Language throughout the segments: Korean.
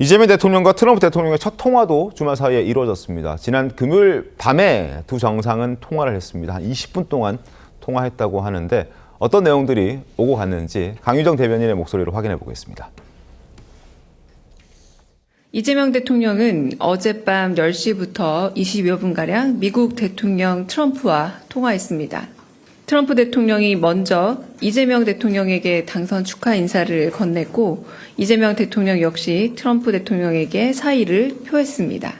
이재명 대통령과 트럼프 대통령의 첫 통화도 주말 사이에 이루어졌습니다. 지난 금요일 밤에 두 정상은 통화를 했습니다. 한 20분 동안 통화했다고 하는데 어떤 내용들이 오고 갔는지 강유정 대변인의 목소리로 확인해 보겠습니다. 이재명 대통령은 어젯밤 10시부터 20여 분가량 미국 대통령 트럼프와 통화했습니다. 트럼프 대통령이 먼저 이재명 대통령에게 당선 축하 인사를 건넸고 이재명 대통령 역시 트럼프 대통령에게 사의를 표했습니다.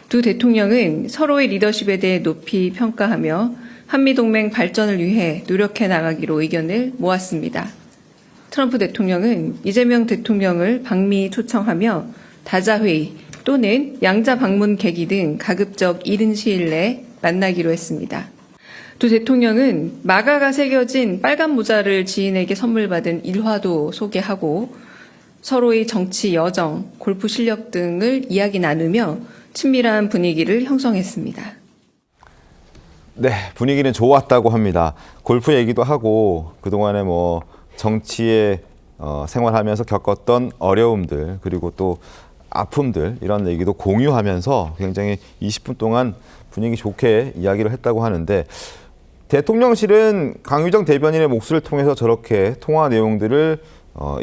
두 대통령은 서로의 리더십에 대해 높이 평가하며 한미동맹 발전을 위해 노력해 나가기로 의견을 모았습니다. 트럼프 대통령은 이재명 대통령을 방미 초청하며 다자회의 또는 양자 방문 계기 등 가급적 이른 시일 내에 만나기로 했습니다. 두 대통령은 마가가 새겨진 빨간 모자를 지인에게 선물 받은 일화도 소개하고 서로의 정치 여정, 골프 실력 등을 이야기 나누며 친밀한 분위기를 형성했습니다. 네, 분위기는 좋았다고 합니다. 골프 얘기도 하고 그동안에 정치에 생활하면서 겪었던 어려움들 그리고 또 아픔들 이런 얘기도 공유하면서 굉장히 20분 동안 분위기 좋게 이야기를 했다고 하는데 대통령실은 강유정 대변인의 목소리를 통해서 저렇게 통화 내용들을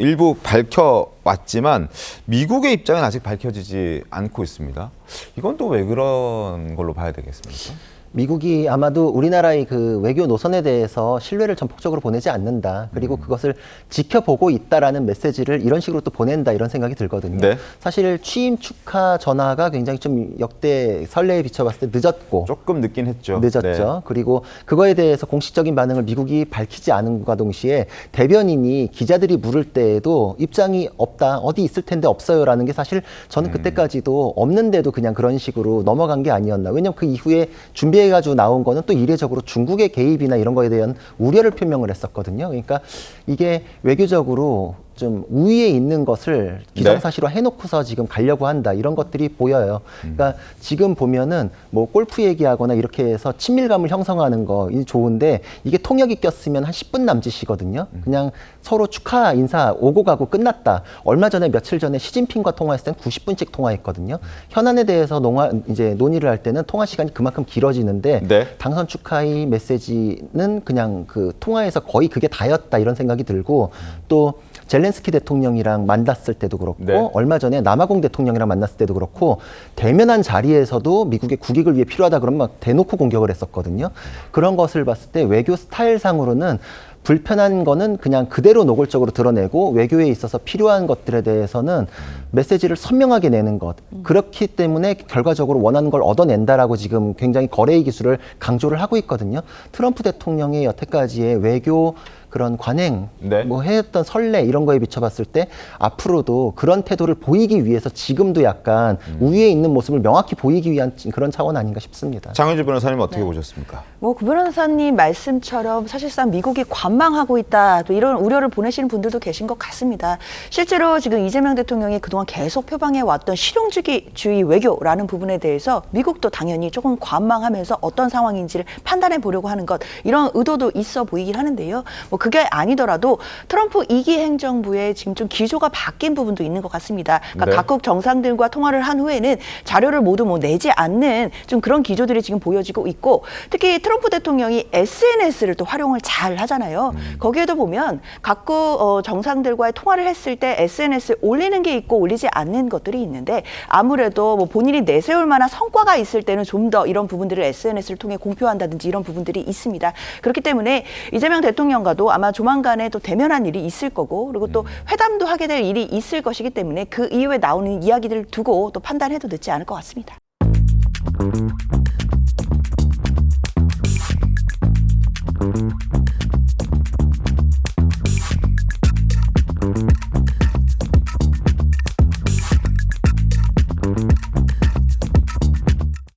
일부 밝혀왔지만 미국의 입장은 아직 밝혀지지 않고 있습니다. 이건 또 왜 그런 걸로 봐야 되겠습니까? 미국이 아마도 우리나라의 그 외교 노선에 대해서 신뢰를 전폭적으로 보내지 않는다. 그리고 그것을 지켜보고 있다라는 메시지를 이런 식으로 또 보낸다 이런 생각이 들거든요. 네. 사실 취임 축하 전화가 굉장히 좀 역대 선례에 비춰봤을 때 늦었고 조금 늦긴 했죠. 늦었죠. 네. 그리고 그거에 대해서 공식적인 반응을 미국이 밝히지 않은과 동시에 대변인이 기자들이 물을 때에도 입장이 없다. 어디 있을 텐데 없어요라는 게 사실 저는 그때까지도 없는데도 그냥 그런 식으로 넘어간 게 아니었나. 왜냐하면 그 이후에 준비해가지고 나온 거는 또 이례적으로 중국의 개입이나 이런 거에 대한 우려를 표명을 했었거든요. 그러니까 이게 외교적으로 좀 우위에 있는 것을 기정사실화 해놓고서 지금 가려고 한다 이런 것들이 보여요. 그러니까 지금 보면은 골프 얘기하거나 이렇게 해서 친밀감을 형성하는 거 좋은데 이게 통역이 꼈으면 한 10분 남짓이거든요. 그냥 서로 축하 인사 오고 가고 끝났다. 얼마 전에 며칠 전에 시진핑과 통화했을 때는 90분씩 통화했거든요. 현안에 대해서 이제 논의를 할 때는 통화 시간이 그만큼 길어지는데 네. 당선 축하의 메시지는 그냥 그 통화에서 거의 그게 다였다 이런 생각이 들고 또 젤렌스키 대통령이랑 만났을 때도 그렇고 네. 얼마 전에 남아공 대통령이랑 만났을 때도 그렇고 대면한 자리에서도 미국의 국익을 위해 필요하다 그러면 막 대놓고 공격을 했었거든요. 그런 것을 봤을 때 외교 스타일상으로는 불편한 거는 그냥 그대로 노골적으로 드러내고 외교에 있어서 필요한 것들에 대해서는 메시지를 선명하게 내는 것. 그렇기 때문에 결과적으로 원하는 걸 얻어낸다라고 지금 굉장히 거래의 기술을 강조를 하고 있거든요. 트럼프 대통령의 여태까지의 외교 그런 관행, 네. 해왔던 선례 이런 거에 비춰봤을 때 앞으로도 그런 태도를 보이기 위해서 지금도 약간 우위에 있는 모습을 명확히 보이기 위한 그런 차원 아닌가 싶습니다. 장윤주 변호사님 어떻게 보셨습니까? 구 변호사님 말씀처럼 사실상 미국이 관망하고 있다 또 이런 우려를 보내시는 분들도 계신 것 같습니다. 실제로 지금 이재명 대통령이 그동안 계속 표방해 왔던 실용주의 외교라는 부분에 대해서 미국도 당연히 조금 관망하면서 어떤 상황인지를 판단해 보려고 하는 것 이런 의도도 있어 보이긴 하는데요. 그게 아니더라도 트럼프 2기 행정부에 지금 좀 기조가 바뀐 부분도 있는 것 같습니다. 그러니까 네. 각국 정상들과 통화를 한 후에는 자료를 모두 내지 않는 좀 그런 기조들이 지금 보여지고 있고 특히 트럼프 대통령이 SNS를 또 활용을 잘 하잖아요. 거기에도 보면 각국 정상들과의 통화를 했을 때 SNS에 올리는 게 있고 올리지 않는 것들이 있는데 아무래도 본인이 내세울 만한 성과가 있을 때는 좀 더 이런 부분들을 SNS를 통해 공표한다든지 이런 부분들이 있습니다. 그렇기 때문에 이재명 대통령과도 아마 조만간에 또 대면한 일이 있을 거고 그리고 또 회담도 하게 될 일이 있을 것이기 때문에 그 이후에 나오는 이야기들을 두고 또 판단해도 늦지 않을 것 같습니다.